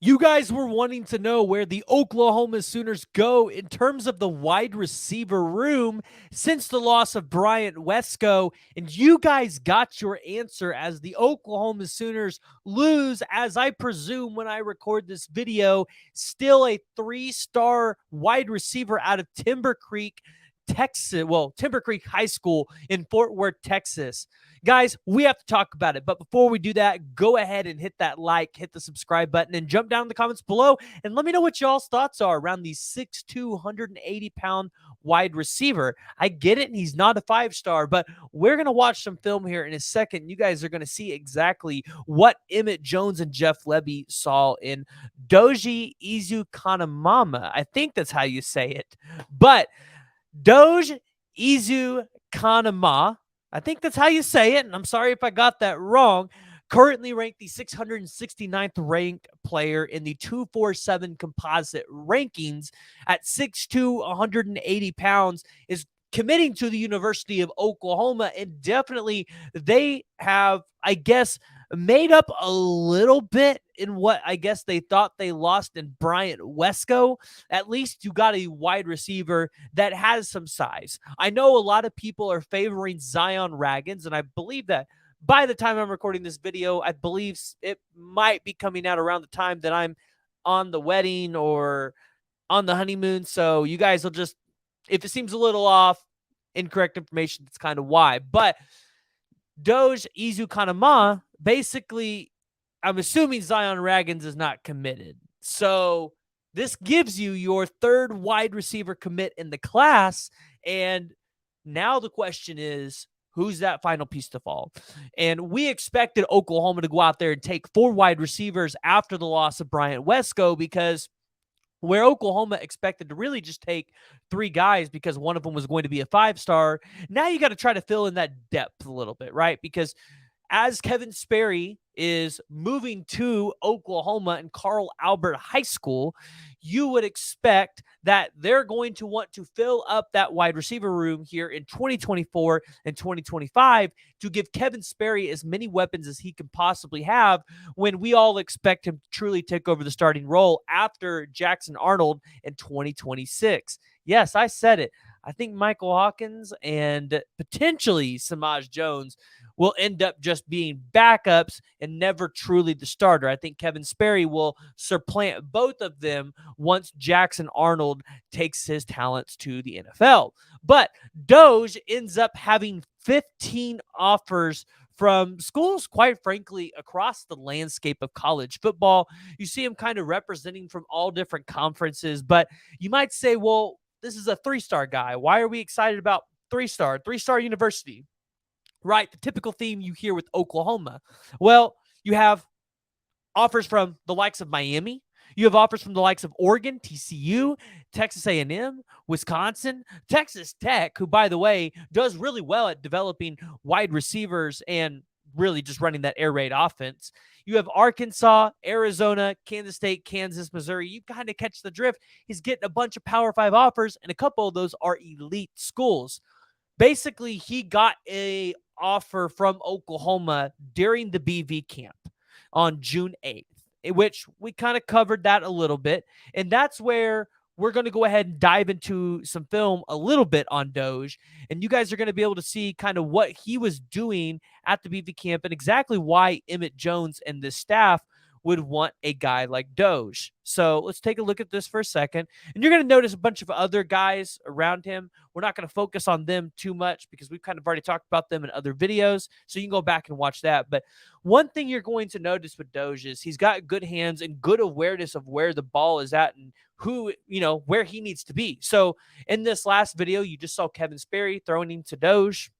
You guys were wanting to know where the Oklahoma Sooners go in terms of the wide receiver room since the loss of Bryant Wesco, and you guys got your answer as the Oklahoma Sooners lose, as I presume when I record this video, still a 3-star wide receiver out of Timber Creek, Texas. Well, Timber Creek High School in Fort Worth, Texas. Guys, we have to talk about it. But before we do that, go ahead and hit that like, hit the subscribe button, and jump down in the comments below and let me know what y'all's thoughts are around the 6'2", 180-pound wide receiver. I get it, he's not a 5-star, but we're going to watch some film here in a second. You guys are going to see exactly what Emmett Jones and Jeff Lebby saw in Dozie Ezukanma. I think that's how you say it. But Doge Izu Kanama, I think that's how you say it, and I'm sorry if I got that wrong, currently ranked the 669th ranked player in the 247 composite rankings at 6'2", 180 pounds, is committing to the University of Oklahoma, and definitely they have, I guess, made up a little bit in what I guess they thought they lost in Bryant Wesco. At least you got a wide receiver that has some size. I know a lot of people are favoring Zion Raggins, and I believe that by the time I'm recording this video, I believe it might be coming out around the time that I'm on the wedding or on the honeymoon. So you guys will just, if it seems a little off, incorrect information, that's kind of why. But Doge Izukanma, basically, I'm assuming Zion Raggins is not committed. So this gives you your third wide receiver commit in the class. And now the question is, who's that final piece to fall? And we expected Oklahoma to go out there and take 4 wide receivers after the loss of Bryant Wesco, because where Oklahoma expected to really just take 3 guys because one of them was going to be a 5-star, now you got to try to fill in that depth a little bit, right? Because as Kevin Sperry is moving to Oklahoma and Carl Albert High School, you would expect that they're going to want to fill up that wide receiver room here in 2024 and 2025 to give Kevin Sperry as many weapons as he can possibly have, when we all expect him to truly take over the starting role after Jackson Arnold in 2026. Yes, I said it. I think Michael Hawkins and potentially Samaj Jones will end up just being backups and never truly the starter. I think Kevin Sperry will supplant both of them once Jackson Arnold takes his talents to the NFL. But Doge ends up having 15 offers from schools, quite frankly, across the landscape of college football. You see him kind of representing from all different conferences, but you might say, well, this is a 3-star guy. Why are we excited about 3-star university? Right, the typical theme you hear with Oklahoma. Well, you have offers from the likes of Miami. You have offers from the likes of Oregon, TCU, Texas A&M, Wisconsin, Texas Tech, who, by the way, does really well at developing wide receivers and really just running that air raid offense. You have Arkansas, Arizona, Kansas State, Kansas, Missouri. You kind of catch the drift. He's getting a bunch of Power 5 offers, and a couple of those are elite schools. Basically, he got a offer from Oklahoma during the BV camp on June 8th, in which we kind of covered that a little bit. And that's where we're going to go ahead and dive into some film a little bit on Doge. And you guys are going to be able to see kind of what he was doing at the BV camp and exactly why Emmett Jones and the staff would want a guy like Doge. So let's take a look at this for a second. And you're going to notice a bunch of other guys around him. We're not going to focus on them too much because we've kind of already talked about them in other videos. So you can go back and watch that. But one thing you're going to notice with Doge is he's got good hands and good awareness of where the ball is at and who, where he needs to be. So in this last video, you just saw Kevin Sperry throwing him to Doge,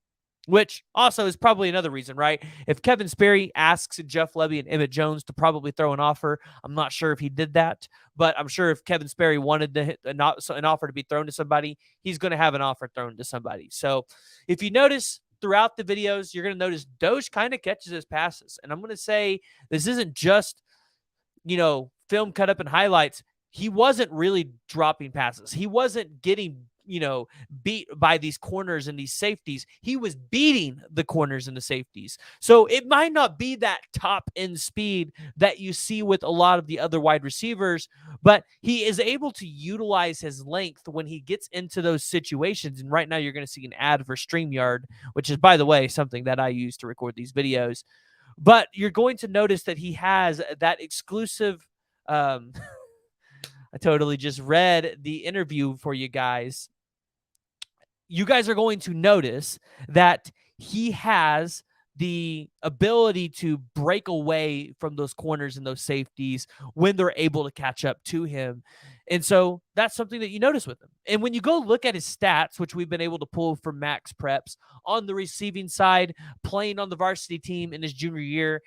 which also is probably another reason, right? If Kevin Sperry asks Jeff Lebby and Emmett Jones to probably throw an offer, I'm not sure if he did that, but I'm sure if Kevin Sperry wanted to an offer to be thrown to somebody, he's going to have an offer thrown to somebody. So if you notice throughout the videos, you're going to notice Doge kind of catches his passes. And I'm going to say this isn't just, film cut up in highlights. He wasn't really dropping passes. He wasn't getting beat by these corners and these safeties. He was beating the corners and the safeties. So it might not be that top end speed that you see with a lot of the other wide receivers, but he is able to utilize his length when he gets into those situations. And right now you're going to see an ad for StreamYard, which is, by the way, something that I use to record these videos. But you're going to notice that he has that exclusive I totally just read the interview for you guys. You guys are going to notice that he has the ability to break away from those corners and those safeties when they're able to catch up to him. And so that's something that you notice with him. And when you go look at his stats, which we've been able to pull from Max Preps on the receiving side, playing on the varsity team in his junior year,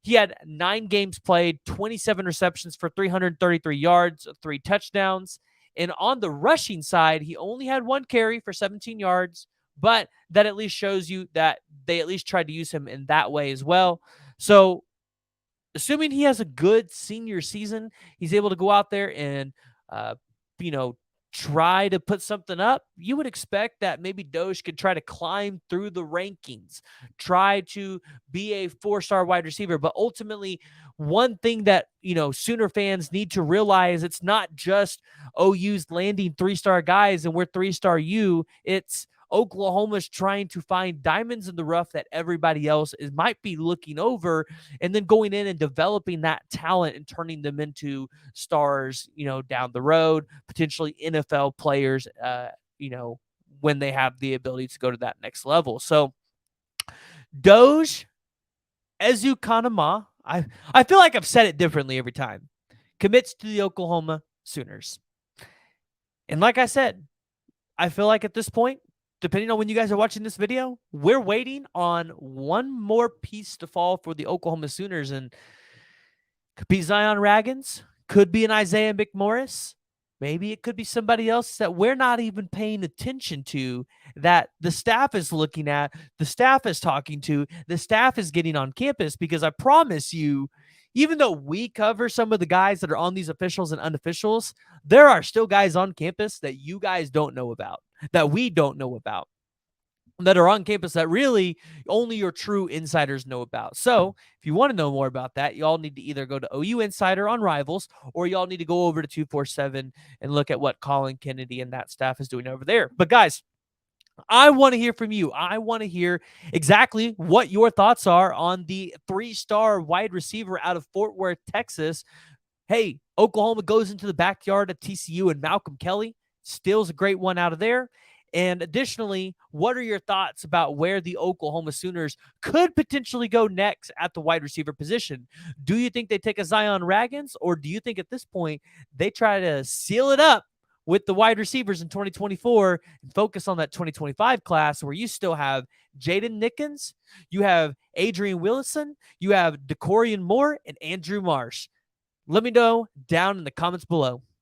he had 9 games played, 27 receptions for 333 yards, 3 touchdowns. And on the rushing side, he only had 1 carry for 17 yards, but that at least shows you that they at least tried to use him in that way as well. So, assuming he has a good senior season, he's able to go out there and, uh, you know, try to put something up. You would expect that maybe Doge could try to climb through the rankings, try to be a 4-star wide receiver. But ultimately, one thing that, Sooner fans need to realize, it's not just OU's landing 3-star guys and we're 3-star U. It's Oklahoma's trying to find diamonds in the rough that everybody else might be looking over, and then going in and developing that talent and turning them into stars, down the road, potentially NFL players, when they have the ability to go to that next level. So Doge Ezukanma, I feel like I've said it differently every time, commits to the Oklahoma Sooners. And like I said, I feel like at this point, depending on when you guys are watching this video, we're waiting on one more piece to fall for the Oklahoma Sooners. And could be Zion Raggins, could be an Isaiah McMorris. Maybe it could be somebody else that we're not even paying attention to, that the staff is looking at, the staff is talking to, the staff is getting on campus. Because I promise you, even though we cover some of the guys that are on these officials and unofficials, there are still guys on campus that you guys don't know about, that we don't know about, that are on campus that really only your true insiders know about. So if you want to know more about that, y'all need to either go to OU Insider on Rivals, or y'all need to go over to 247 and look at what Colin Kennedy and that staff is doing over there. But guys, I want to hear from you. I want to hear exactly what your thoughts are on the 3-star wide receiver out of Fort Worth, Texas. Hey, Oklahoma goes into the backyard of TCU and Malcolm Kelly steals a great one out of there. And additionally, what are your thoughts about where the Oklahoma Sooners could potentially go next at the wide receiver position? Do you think they take a Zion Raggins, or do you think at this point they try to seal it up with the wide receivers in 2024 and focus on that 2025 class, where you still have Jaden Nickens, you have Adrian Willison, you have DeCorian Moore, and Andrew Marsh? Let me know down in the comments below.